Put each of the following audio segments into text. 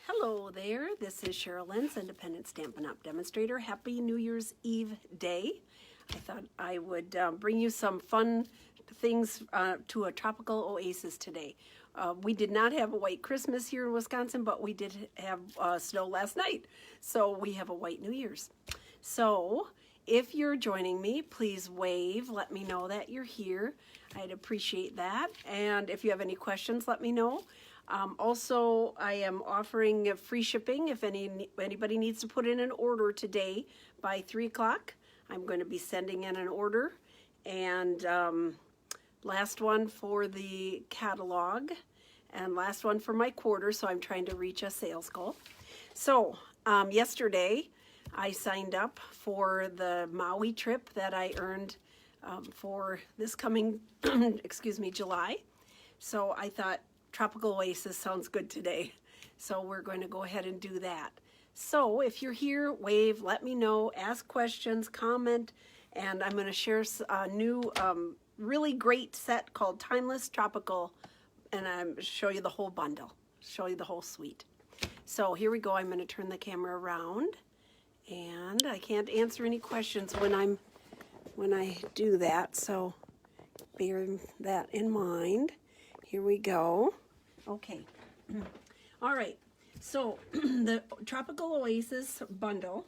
Hello there, this is Cheryl Lentz, Independent Stampin' Up! Demonstrator. Happy New Year's Eve day. I thought I would bring you some fun things to a tropical oasis today. We did not have a white Christmas here in Wisconsin, but we did have snow last night. So we have a white New Year's. So if you're joining me, please wave. Let me know that you're here. I'd appreciate that. And if you have any questions, let me know. Also, I am offering free shipping if anybody needs to put in an order today by 3 o'clock. I'm going to be sending in an order. And last one for the catalog and last one for my quarter, so I'm trying to reach a sales goal. So yesterday I signed up for the Maui trip that I earned for this coming, excuse me, July. So I thought Tropical Oasis sounds good today. So we're going to go ahead and do that. So if you're here, wave, let me know, ask questions, comment, and I'm going to share a new really great set called Timeless Tropical, and I'm show you the whole bundle, show you the whole suite. So here we go. I'm going to turn the camera around, and I can't answer any questions when I do that, so bear that in mind. Here we go. Okay. All right. So the Tropical Oasis bundle,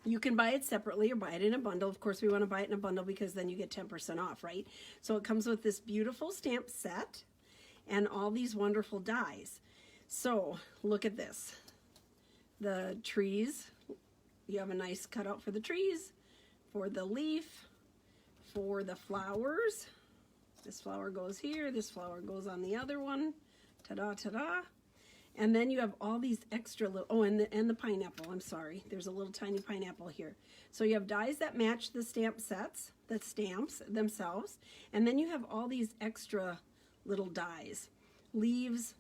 you can buy it separately or buy it in a bundle. Of course, we want to buy it in a bundle because then you get 10% off, right? So it comes with this beautiful stamp set and all these wonderful dies. So look at this. The trees, you have a nice cutout for the trees, for the leaf, for the flowers. This flower goes here, this flower goes on the other one. Ta-da, ta-da. And then you have all these extra little, oh, and the pineapple, I'm sorry. There's a little tiny pineapple here. So you have dies that match the stamp sets, the stamps themselves. And then you have all these extra little dies. Leaves,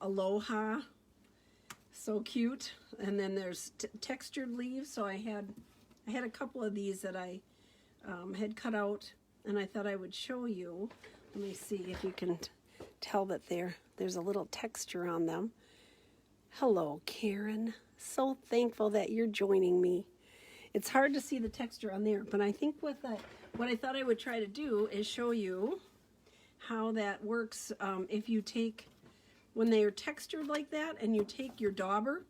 aloha, so cute. And then there's textured leaves. So I had a couple of these that I had cut out, and I thought I would show you. Let me see if you can tell that there's a little texture on them. Hello, Karen. So thankful that you're joining me. It's hard to see the texture on there, but I think with that, what I thought I would try to do is show you how that works if you take, when they are textured like that, and you take your dauber,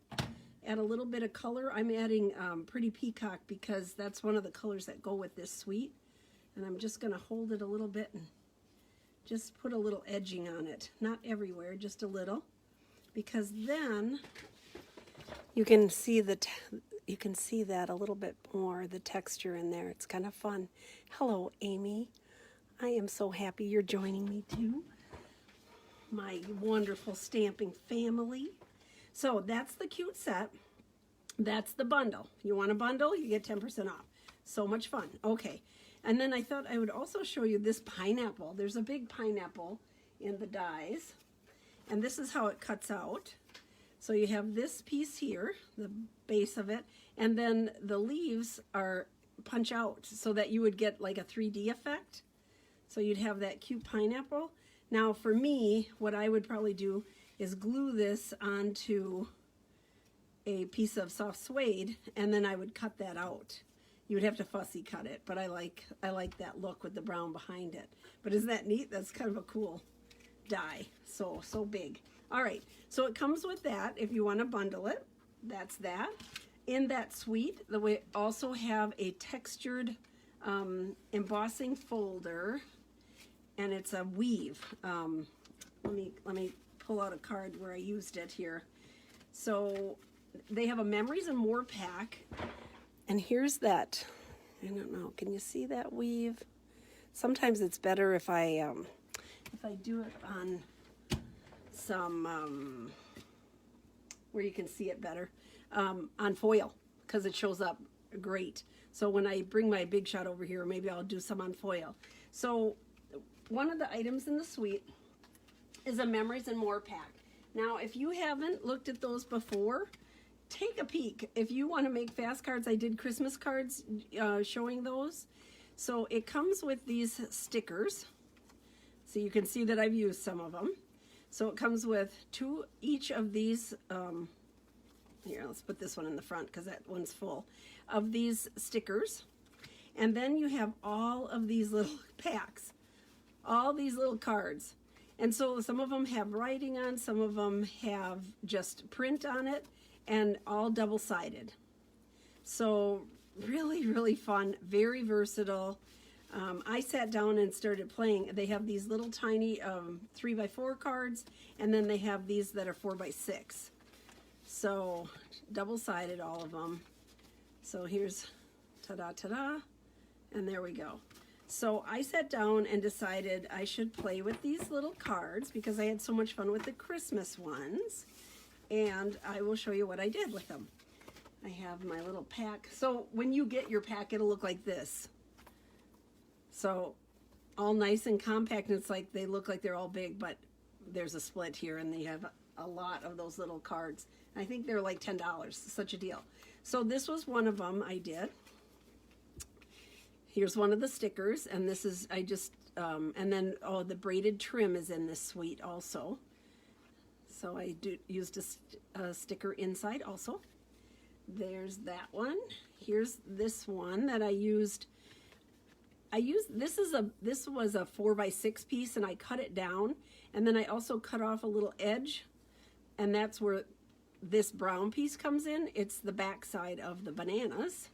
add a little bit of color. I'm adding Pretty Peacock because that's one of the colors that go with this suite. And I'm just going to hold it a little bit and just put a little edging on it. Not everywhere, just a little. Because then you can see that a little bit more, the texture in there. It's kind of fun. Hello, Amy. I am so happy you're joining me too. My wonderful stamping family. So that's the cute set. That's the bundle. If you want a bundle, you get 10% off. So much fun. Okay. And then I thought I would also show you this pineapple. There's a big pineapple in the dies. And this is how it cuts out. So you have this piece here, the base of it, and then the leaves are punch out so that you would get like a 3D effect. So you'd have that cute pineapple. Now for me, what I would probably do is glue this onto a piece of soft suede, and then I would cut that out. You would have to fussy cut it, but I like that look with the brown behind it. But isn't that neat? That's kind of a cool die. So big. All right, so it comes with that if you want to bundle it. That's that. In that suite, we also have a textured embossing folder, and it's a weave. Let me pull out a card where I used it here. So they have a Memories and More pack. And here's that, I don't know, can you see that weave? Sometimes it's better if I do it on some, where you can see it better, on foil, because it shows up great. So when I bring my Big Shot over here, maybe I'll do some on foil. So one of the items in the suite is a Memories and More pack. Now, if you haven't looked at those before, take a peek. If you want to make fast cards, I did Christmas cards showing those. So it comes with these stickers. So you can see that I've used some of them. So it comes with each of these, here, let's put this one in the front because that one's full, of these stickers. And then you have all of these little packs, all these little cards. And so some of them have writing on, some of them have just print on it, and all double-sided. So really, really fun, very versatile. I sat down and started playing. They have these little tiny 3x4 cards, and then they have these that are 4x6. So double-sided, all of them. So here's ta-da, ta-da, and there we go. So I sat down and decided I should play with these little cards because I had so much fun with the Christmas ones, and I will show you what I did with them. I have my little pack. So when you get your pack, it'll look like this. So all nice and compact, and it's like they look like they're all big, but there's a split here, and they have a lot of those little cards. I think they're like $10, such a deal. So this was one of them I did. Here's one of the stickers, and this is, and then, oh, the braided trim is in this suite also. So I used a sticker inside also. There's that one. Here's this one that I used. This was a 4x6 piece, and I cut it down, and then I also cut off a little edge, and that's where this brown piece comes in. It's the back side of the bananas.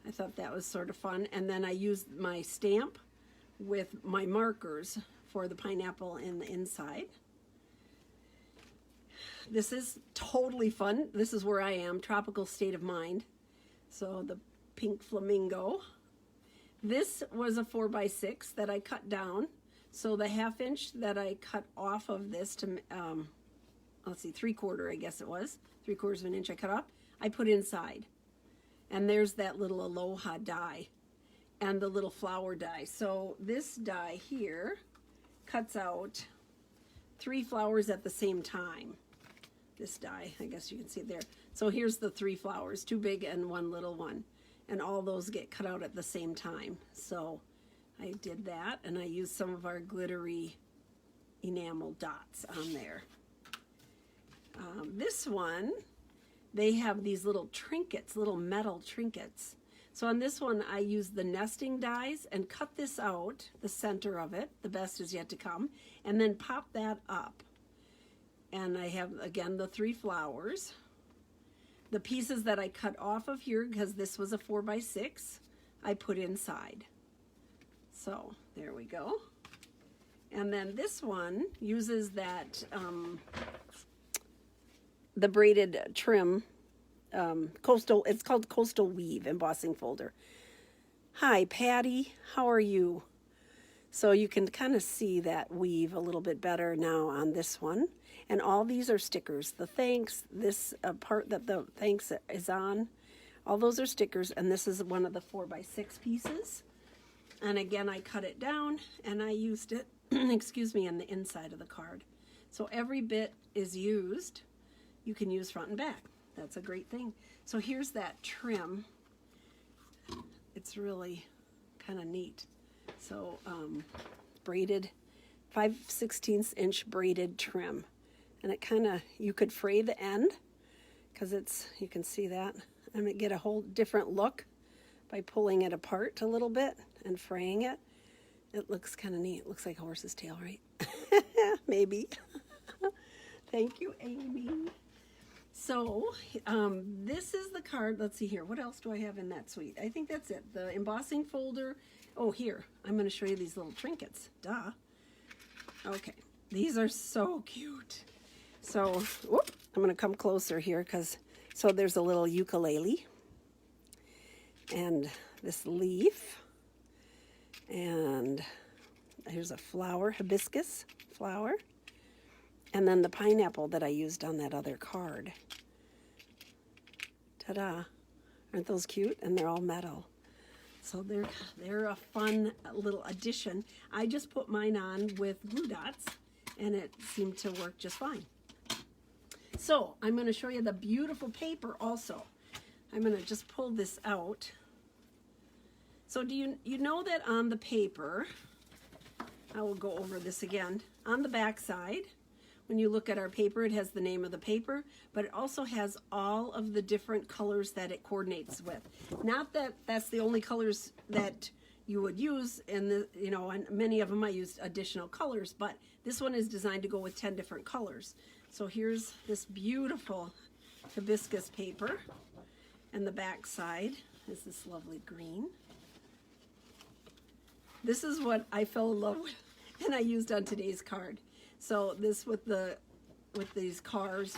I thought that was sort of fun. And then I used my stamp with my markers for the pineapple in the inside. This is totally fun. This is where I am, tropical state of mind. So the pink flamingo. This was a 4x6 that I cut down. So the 1/2 inch that I cut off of this to, let's see, 3/4, I guess it was. 3/4 of an inch I cut off. I put inside. And there's that little aloha die and the little flower die. So this die here cuts out 3 flowers at the same time. This die, I guess you can see it there. So here's the 3 flowers, 2 big and 1 little one. And all those get cut out at the same time. So I did that, and I used some of our glittery enamel dots on there. This one, they have these little trinkets, little metal trinkets. So on this one, I used the nesting dies and cut this out, the center of it, the best is yet to come, and then pop that up. And I have, again, the 3 flowers. The pieces that I cut off of here, because this was a 4x6, I put inside. So there we go. And then this one uses that, the braided trim, it's called Coastal Weave Embossing Folder. Hi, Patty, how are you? So you can kind of see that weave a little bit better now on this one. And all these are stickers. The thanks, this part that the thanks is on, all those are stickers, and this is one of the 4x6 pieces. And again, I cut it down, and I used it, excuse me, on the inside of the card. So every bit is used. You can use front and back. That's a great thing. So here's that trim. It's really kind of neat. So braided, 5/16 inch braided trim. And it kind of, you could fray the end because it's, you can see that. And it get a whole different look by pulling it apart a little bit and fraying it. It looks kind of neat. It looks like a horse's tail, right? Maybe. Thank you, Amy. So this is the card. Let's see here. What else do I have in that suite? I think that's it. The embossing folder. Oh, here. I'm going to show you these little trinkets. Duh. Okay. These are so cute. So, whoop, I'm going to come closer here because, so there's a little ukulele and this leaf, and here's a flower, hibiscus flower, and then the pineapple that I used on that other card. Ta-da. Aren't those cute? And they're all metal. So they're a fun little addition. I just put mine on with glue dots, and it seemed to work just fine. So I'm going to show you the beautiful paper also. I'm going to just pull this out. So do you know that on the paper, I will go over this again, on the back side, when you look at our paper, it has the name of the paper, but it also has all of the different colors that it coordinates with. Not that that's the only colors that you would use, and and many of them I used additional colors, but this one is designed to go with 10 different colors. So here's this beautiful hibiscus paper, and the back side is this lovely green. This is what I fell in love with and I used on today's card. So this with these cars,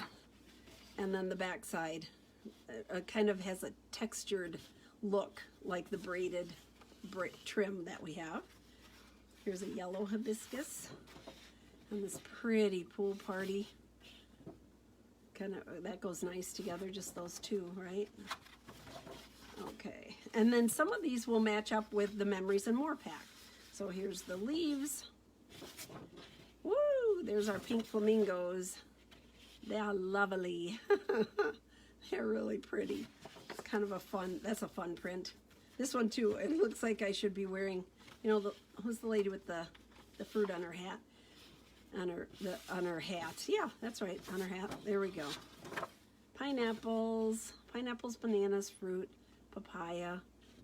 and then the back side kind of has a textured look like the braided trim that we have. Here's a yellow hibiscus and this pretty pool party. Kind of, that goes nice together, just those two, right? Okay, and then some of these will match up with the Memories and More pack. So here's the leaves. Woo! There's our pink flamingos. They are lovely. They're really pretty. It's kind of a fun, that's a fun print. This one too, it looks like I should be wearing, who's the lady with the fruit on her hat? On her hat. Yeah, that's right, on her hat. There we go. Pineapples, bananas, fruit, papaya,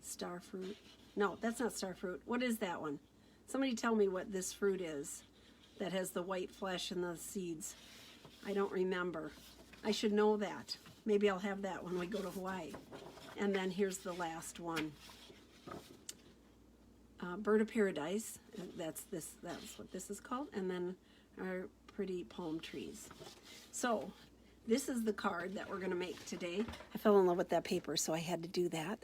star fruit. No, that's not star fruit. What is that one? Somebody tell me what this fruit is that has the white flesh and the seeds. I don't remember. I should know that. Maybe I'll have that when we go to Hawaii. And then here's the last one. Bird of Paradise. That's what this is called. And then our pretty palm trees. So this is the card that we're going to make today. I fell in love with that paper, so I had to do that.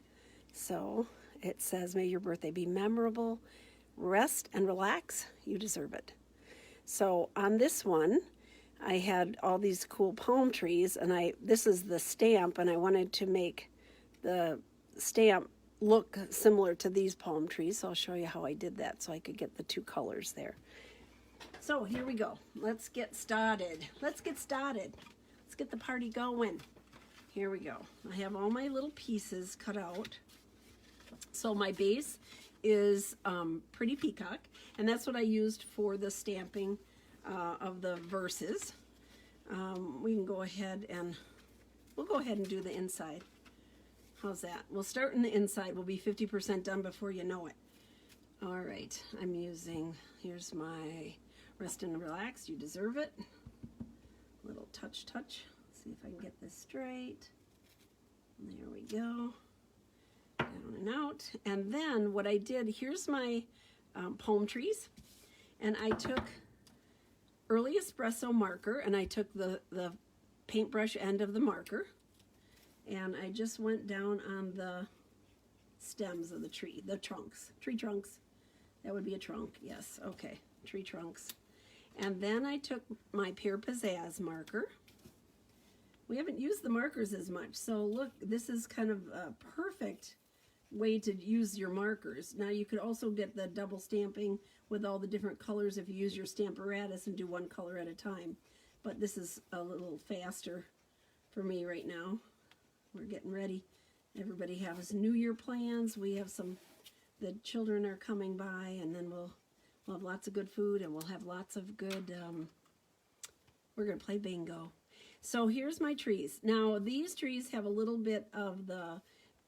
So it says, may your birthday be memorable. Rest and relax. You deserve it. So on this one, I had all these cool palm trees, and this is the stamp, and I wanted to make the stamp look similar to these palm trees. So I'll show you how I did that so I could get the two colors there. So here we go. Let's get started. Let's get the party going. Here we go. I have all my little pieces cut out. So my base is Pretty Peacock, and that's what I used for the stamping of the verses. We can go ahead and do the inside. How's that? We'll start in the inside. We'll be 50% done before you know it. All right, here's my Rest and Relax. You deserve it. Little touch. See if I can get this straight. There we go. Down and out. And then what I did, here's my palm trees, and I took early espresso marker, and I took the paintbrush end of the marker, and I just went down on the stems of the tree, tree trunks. That would be a trunk, yes, okay, tree trunks. And then I took my Pear Pizzazz marker. We haven't used the markers as much, so look, this is kind of a perfect way to use your markers. Now you could also get the double stamping with all the different colors if you use your Stamparatus and do one color at a time. But this is a little faster for me right now. We're getting ready. Everybody has New Year plans. We have the children are coming by, and then we'll have lots of good food, and we'll have lots of good, we're going to play bingo. So here's my trees. Now these trees have a little bit of the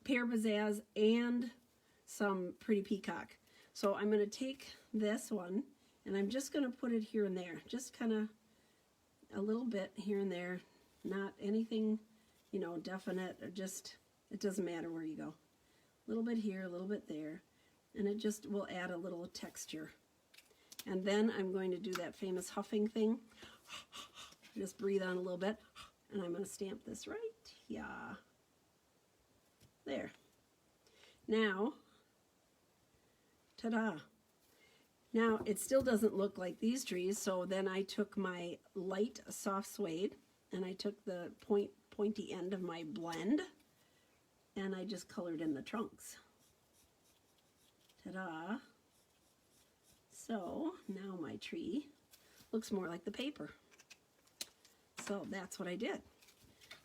Pear Pizzazz and some Pretty Peacock. So I'm going to take this one, and I'm just going to put it here and there. Just kind of a little bit here and there. Not anything, definite, or just, it doesn't matter where you go. A little bit here, a little bit there. And it just will add a little texture. And then I'm going to do that famous huffing thing. Just breathe on a little bit. And I'm going to stamp this right here. There. Now, ta-da. Now, it still doesn't look like these trees, so then I took my light soft suede, and I took the pointy end of my blend, and I just colored in the trunks. Ta-da. So, now my tree looks more like the paper. So, that's what I did.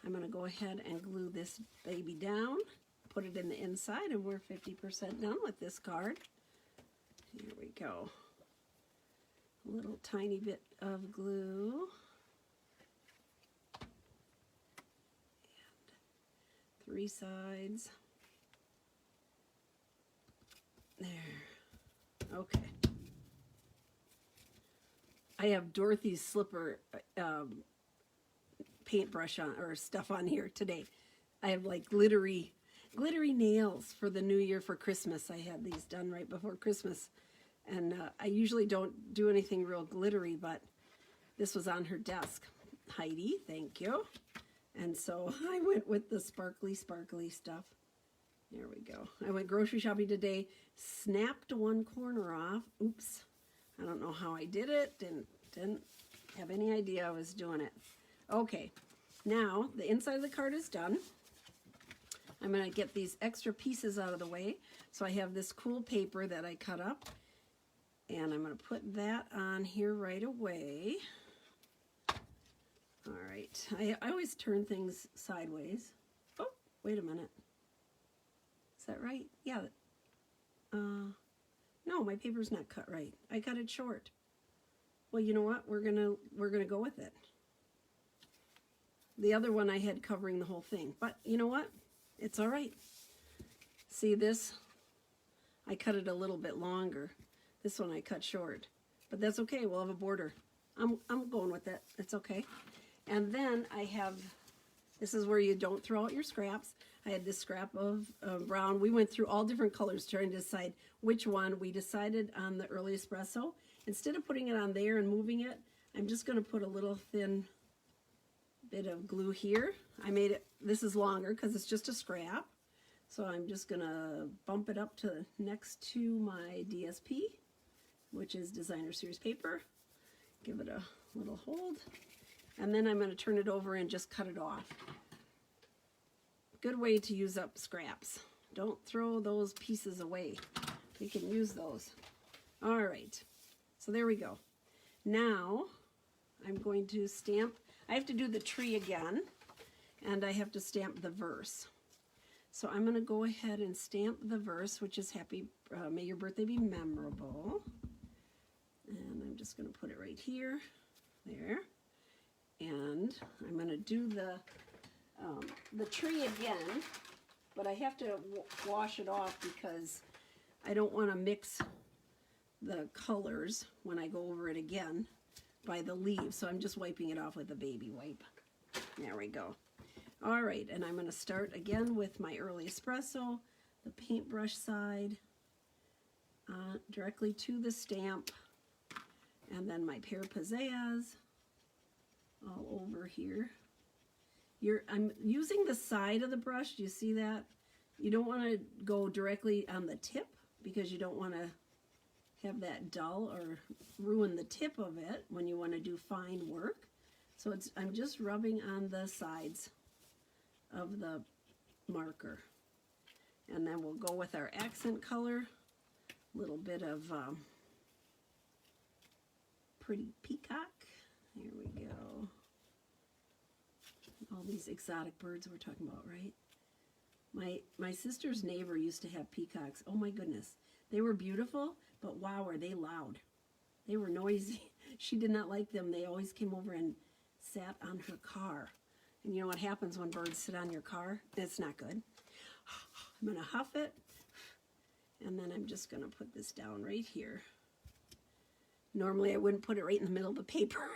I'm going to go ahead and glue this baby down, put it in the inside, and we're 50% done with this card. Here we go. A little tiny bit of glue. 3 sides. There. Okay. I have Dorothy's slipper paintbrush on, or stuff on here today. I have like glittery nails for the new year for Christmas. I had these done right before Christmas. And I usually don't do anything real glittery, but this was on her desk. Heidi, thank you. And so I went with the sparkly stuff. There we go. I went grocery shopping today, snapped one corner off. Oops. I don't know how I did it. Didn't have any idea I was doing it. Okay. Now, the inside of the card is done. I'm going to get these extra pieces out of the way. So I have this cool paper that I cut up. And I'm going to put that on here right away. All right. I always turn things sideways. Oh, wait a minute. Is that right? Yeah. No, my paper's not cut right. I cut it short. Well, you know what? We're gonna go with it. The other one I had covering the whole thing, but you know what? It's all right. See this? I cut it a little bit longer. This one I cut short, but that's okay. We'll have a border. I'm going with it. It's okay. And then I have, this is where you don't throw out your scraps. I had this scrap of brown. We went through all different colors trying to decide which one. We decided on the early espresso. Instead of putting it on there and moving it, I'm just going to put a little thin bit of glue here. I made it, this is longer because it's just a scrap. So I'm just going to bump it up to next to my DSP, which is Designer Series paper. Give it a little hold. And then I'm going to turn it over and just cut it off. Good way to use up scraps. Don't throw those pieces away. We can use those. All right. So there we go. Now I'm going to stamp. I have to do the tree again, and I have to stamp the verse. So I'm going to go ahead and stamp the verse, which is happy, may your birthday be memorable. And I'm just going to put it right here, there. And I'm going to do the tree again, but I have to wash it off because I don't want to mix the colors when I go over it again by the leaves. So I'm just wiping it off with a baby wipe. There we go. All right, and I'm going to start again with my early espresso, the paintbrush side, directly to the stamp, and then my pear pizzazz all over here. I'm using the side of the brush. Do you see that? You don't want to go directly on the tip because you don't want to have that dull or ruin the tip of it when you want to do fine work. So I'm just rubbing on the sides of the marker. And then we'll go with our accent color, a little bit of pretty peacock. Here we go. All these exotic birds we're talking about, right? My sister's neighbor used to have peacocks. Oh my goodness. They were beautiful, but wow, were they loud. They were noisy. She did not like them. They always came over and sat on her car. And you know what happens when birds sit on your car? It's not good. I'm going to huff it, and then I'm just going to put this down right here. Normally I wouldn't put it right in the middle of the paper,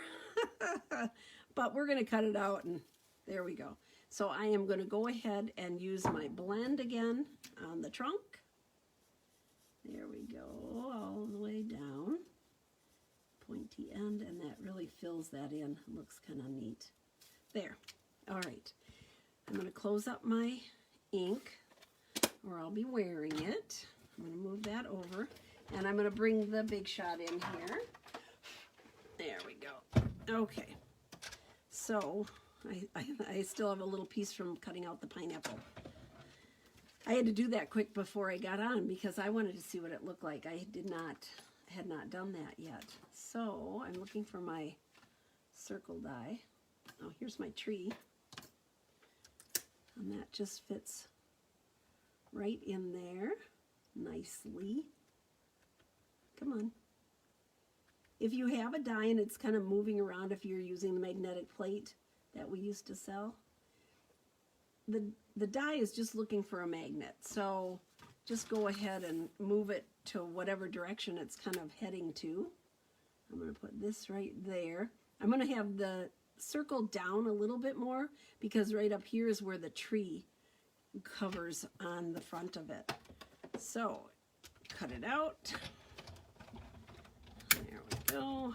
but we're going to cut it out, and there we go. So I am going to go ahead and use my blend again on the trunk. There we go, all the way down. Pointy end, and that really fills that in. Looks kind of neat. There. All right. I'm going to close up my ink, or I'll be wearing it. I'm going to move that over, and I'm going to bring the Big Shot in here. There we go. Okay. So I still have a little piece from cutting out the pineapple. I had to do that quick before I got on because I wanted to see what it looked like. I had not done that yet. So I'm looking for my circle die. Oh, here's my tree. And that just fits right in there nicely. Come on. If you have a die and it's kind of moving around, if you're using the magnetic plate that we used to sell, the die is just looking for a magnet. So just go ahead and move it to whatever direction it's kind of heading to. I'm going to put this right there. I'm going to have the circle down a little bit more because right up here is where the tree covers on the front of it. So cut it out. There we go.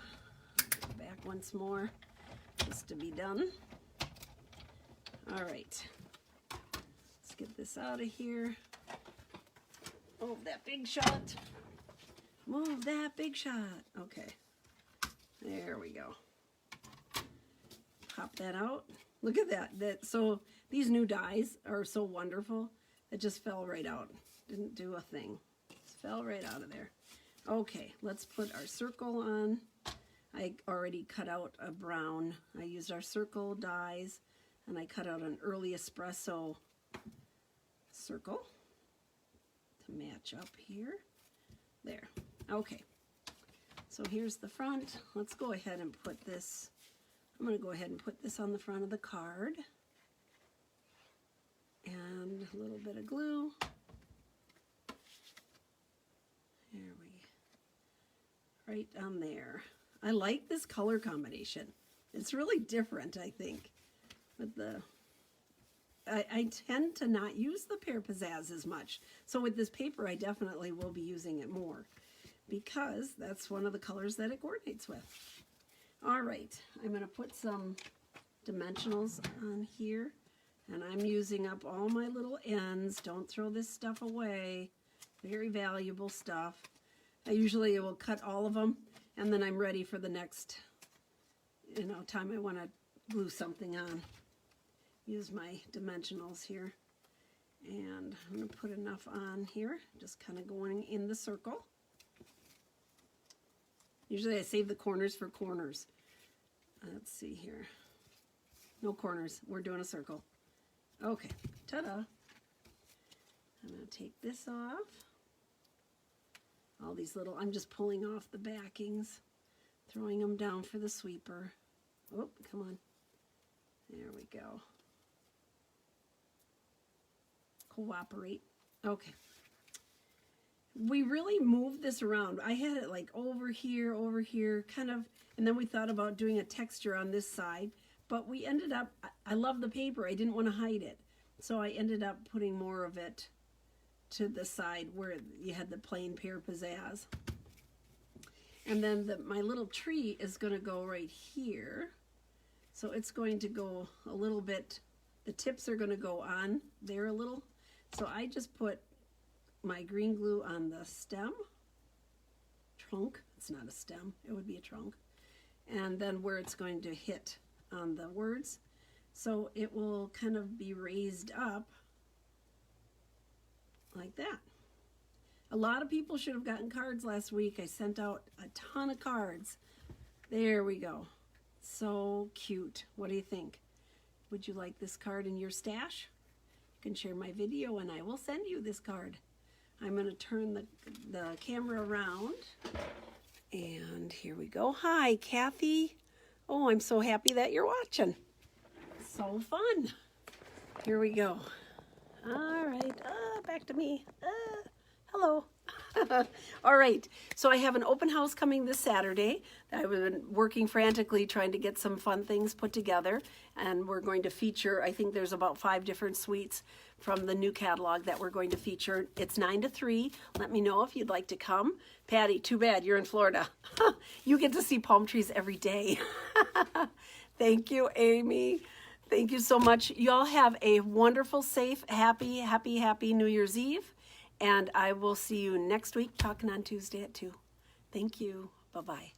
Go back once more just to be done. All right. Let's get this out of here. Move that big shot. Move that big shot. Okay. There we go. Pop that out. Look at that. So these new dies are so wonderful. It just fell right out. Didn't do a thing. Just fell right out of there. Okay, let's put our circle on. I already cut out a brown. I used our circle dies, and I cut out an early espresso circle to match up here. There. Okay. So here's the front. Let's go ahead and put this. I'm going to go ahead and put this on the front of the card. And a little bit of glue. There we, right on there. I like this color combination. It's really different, I think. With the, I tend to not use the pear pizzazz as much. So with this paper, I definitely will be using it more because that's one of the colors that it coordinates with. All right, I'm going to put some dimensionals on here, and I'm using up all my little ends. Don't throw this stuff away. Very valuable stuff. I usually will cut all of them, and then I'm ready for the next, time I want to glue something on. Use my dimensionals here, and I'm going to put enough on here, just kind of going in the circle. Usually I save the corners for corners. Let's see here. No corners. We're doing a circle. Okay. Ta-da. I'm going to take this off. All these little, I'm just pulling off the backings, throwing them down for the sweeper. Oh, come on. There we go. Cooperate. Okay. We really moved this around. I had it like over here, kind of, and then we thought about doing a texture on this side, but we ended up, I love the paper, I didn't want to hide it, so I ended up putting more of it to the side where you had the plain pear pizzazz. And then my little tree is going to go right here, so it's going to go a little bit, the tips are going to go on there a little, so I just put my green glue on the stem, trunk, it's not a stem, it would be a trunk, and then where it's going to hit on the words, so it will kind of be raised up like that. A lot of people should have gotten cards last week. I sent out a ton of cards. There we go. So cute. What do you think? Would you like this card in your stash? You can share my video and I will send you this card. I'm going to turn the camera around, and here we go. Hi, Kathy. Oh, I'm so happy that you're watching. So fun. Here we go. All right, back to me. Hello. All right, so I have an open house coming this Saturday. I've been working frantically trying to get some fun things put together, and we're going to feature, I think there's about 5 different suites from the new catalog that we're going to feature. It's 9 to 3. Let me know if you'd like to come. Patty, too bad, you're in Florida. You get to see palm trees every day. Thank you, Amy. Thank you so much. Y'all have a wonderful, safe, happy New Year's Eve. And I will see you next week, Talkin on Tuesday at 2. Thank you. Bye-bye.